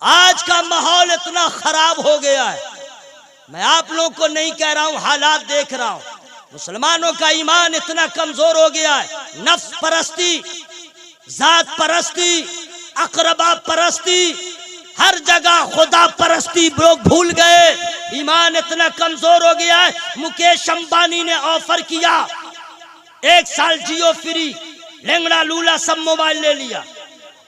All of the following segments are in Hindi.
आज का माहौल इतना खराब हो गया है, मैं आप लोगों को नहीं कह रहा हूं, हालात देख रहा हूं। मुसलमानों का ईमान इतना कमजोर हो गया है, नफ्स परस्ती, जात परस्ती, अकरबा परस्ती, हर जगह खुदा परस्ती लोग भूल गए। ईमान इतना कमजोर हो गया है। मुकेश अंबानी ने ऑफर किया 1 साल जियो फ्री, लेंगड़ा लूला सब मोबाइल ले लिया।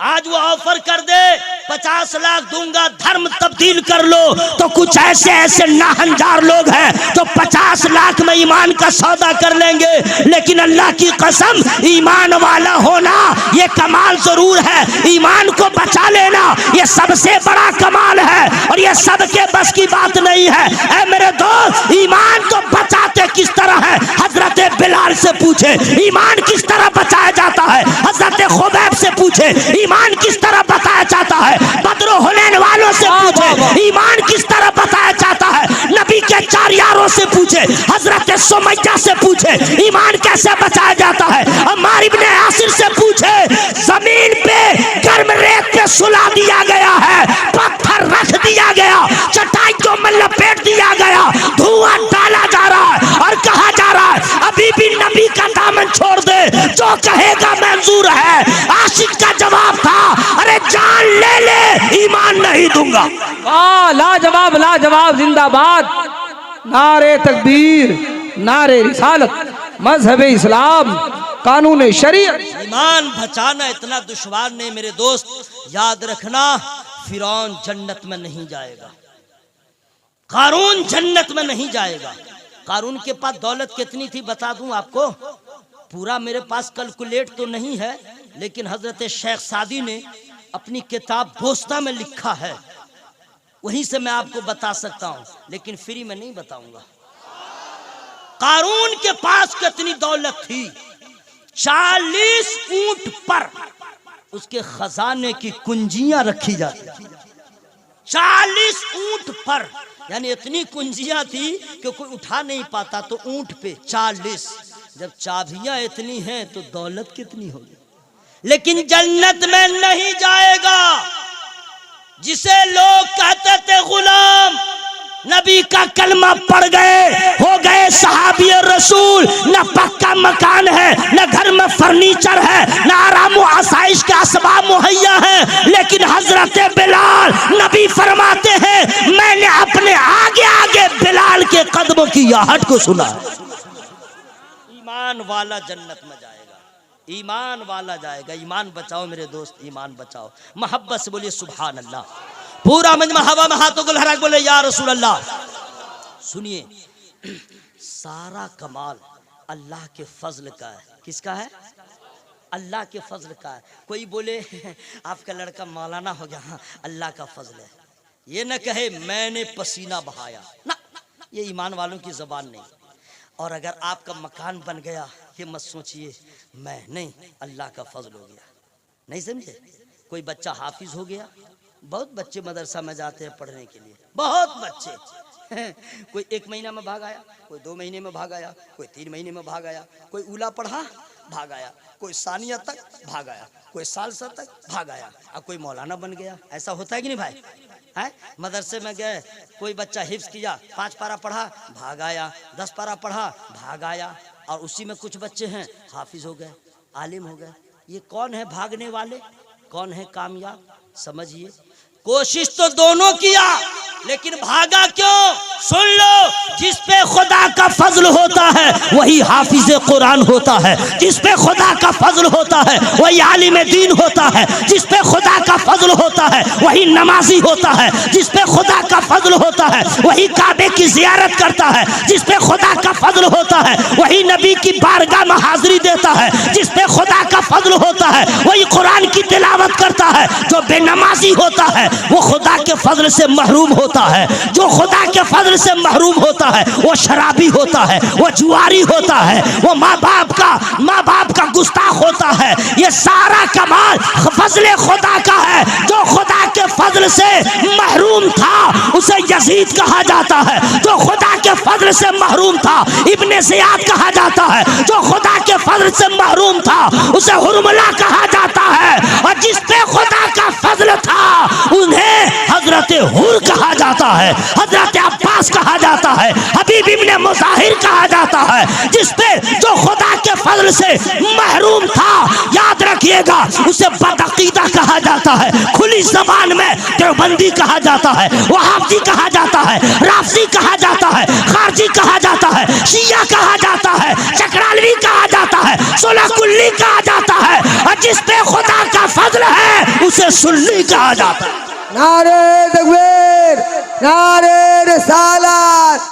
आज वो ऑफर कर दे 50 लाख दूंगा, धर्म तब्दील कर लो, तो कुछ ऐसे ऐसे नाहंजार लोग हैं जो 50 लाख में ईमान का सौदा कर लेंगे। लेकिन अल्लाह की कसम, ईमान वाला होना ये कमाल जरूर है, ईमान को बचा लेना ये सबसे बड़ा कमाल है, और ये सबके बस की बात नहीं है। ऐ मेरे दोस्त, ईमान तो बचाते किस तरह है? हजरत बिलाल से पूछे ईमान किस तरह बचाया जाता है, हजरत खुबैब से पूछे ईमान किस तरह बताया जाता है, बदरो हुनैन वालों से पूछे ईमान किस तरह बताया जाता है, नबी के 4 यारों से पूछे, हजरत सुमैया से पूछे ईमान कैसे बचाया जाता है, अम्मार इब्ने यासिर से पूछे। जमीन पे गर्म रेत पे सुला दिया गया है, पत्थर रख दिया गया, चटाइयों में लपेट दिया गया, धुआं डाला जा रहा है और कहा जा रहा है अभी भी नबी का दामन छोड़ दे, जो कहेगा मंजूर है। आशिक का जवाब था, अरे जान ले ले, ईमान नहीं दूंगा। वाह, लाजवाब लाजवाब, जिंदाबाद, नारे तकबीर, नारे रिसालत, मजहब इस्लाम, कानून शरीयत। ईमान बचाना इतना दुश्वार नहीं मेरे दोस्त, याद रखना, फिरौन जन्नत में नहीं जाएगा, कारून जन्नत में नहीं जाएगा। कारून के पास दौलत कितनी थी बता दूं आपको, पूरा मेरे पास कैलकुलेट तो नहीं है, लेकिन हजरत शेख सादी ने अपनी किताब बोस्ता में लिखा है, वहीं से मैं आपको बता सकता हूं, लेकिन फ्री में नहीं बताऊंगा। कारून के पास कितनी दौलत थी, 40 ऊंट पर उसके खजाने की कुंजियां रखी जाती, 40 ऊंट पर, यानी इतनी कुंजियां थी कि कोई उठा नहीं पाता, तो ऊंट पे 40। जब चाबियां इतनी हैं तो दौलत कितनी होगी। लेकिन जन्नत में नहीं जाएगा जिसे लोग कहते थे गुलाम, नबी का कलमा पढ़ गए, हो गए सहाबी रसूल, न पक्का मकान है, न घर में फर्नीचर है, न आराम व आसाइश के असबाब मुहैया है, लेकिन हजरत बिलाल, नबी फरमाते हैं मैंने अपने आगे आगे बिलाल के कदमों की आहट को सुना। ईमान वाला जन्नत में जाएगा, ईमान वाला जाएगा। ईमान बचाओ मेरे दोस्त, ईमान बचाओ। मोहब्बत से बोलिए सुभान अल्लाह। पूरा मजमा हवा में हाथों को लहरा बोले या रसूल अल्लाह। सुनिए, सारा कमाल अल्लाह के फजल का है। किसका है? अल्लाह के फजल का है। कोई बोले आपका लड़का मौलाना हो गया, हाँ अल्लाह का फजल है। ये न कहे मैंने पसीना बहाया, ना, ये ईमान वालों की जबान नहीं। और अगर आपका मकान बन गया, ये मत सोचिए मैं नहीं, अल्लाह का फजल हो गया। नहीं समझे? कोई बच्चा हाफिज हो गया, बहुत बच्चे मदरसा में जाते हैं पढ़ने के लिए, बहुत बच्चे कोई 1 महीना में भाग आया, कोई 2 महीने में भाग आया, कोई 3 महीने में भाग आया, कोई उला पढ़ा भाग आया, कोई सानिया तक भाग आया, कोई सालसा तक भाग आया, अब कोई मौलाना बन गया। ऐसा होता है कि नहीं भाई? है मदरसे में गए, कोई बच्चा हिफ्ज किया, 5 पारा पढ़ा भाग आया, 10 पारा पढ़ा भाग आया, और उसी में कुछ बच्चे हैं हाफिज हो गए, आलिम हो गए। ये कौन है भागने वाले, कौन है कामयाब? समझिए, कोशिश तो दोनों किया, लेकिन भागा क्यों? सुन लो, जिस पे खुदा का फजल होता है वही हाफिज कुरान होता है, जिस पे खुदा का फजल होता है वही आलिम दीन होता है, जिस पे खुदा का फजल होता है वही नमाजी होता है, जिस पे खुदा का फजल होता है वही काबे की जियारत करता है, जिस पे खुदा का फजल होता है वही नबी की बारगाह में हाजिरी देता है, जिस पे खुदा का फजल होता है वही कुरान की तिलावत करता है। जो बेनमाजी होता है वो खुदा के फजल से महरूम होता है, जो खुदा के फजल से महरूम होता है वो शराबी होता है, वो जुआरी होता है, वो माँ बाप का गुस्ताख होता है। ये सारा कमाल फजल खुदा का है। जो खुदा के फजल से महरूम था उसे यजीद कहा जाता है, जो खुदा के फजल से महरूम था इब्ने ज़ियाद कहा जाता है, जो खुदा के फजल से महरूम था उसे हुरमुला कहा जाता है, और जिस पे खुदा का फजल था उन्हें है, हबीब इब्ने मुज़ाहिर कहा जाता है, जिस पे जो खुदा के फजल से महरूम था, याद रखिएगा, उसे बदअकीदा कहा जाता है, खुली जबान में देवबंदी कहा जाता है, वहाबी कहा जाता है, राफजी कहा जाता है, खारजी कहा जाता है, शिया कहा जाता है, चकरालवी कहा जाता है, सोलह कुल्ली कहा जाता है, और जिस पे खुदा का फजल है उसे सुन्नी कहा जाता है। नारे तकबीर, नारे रिसालत।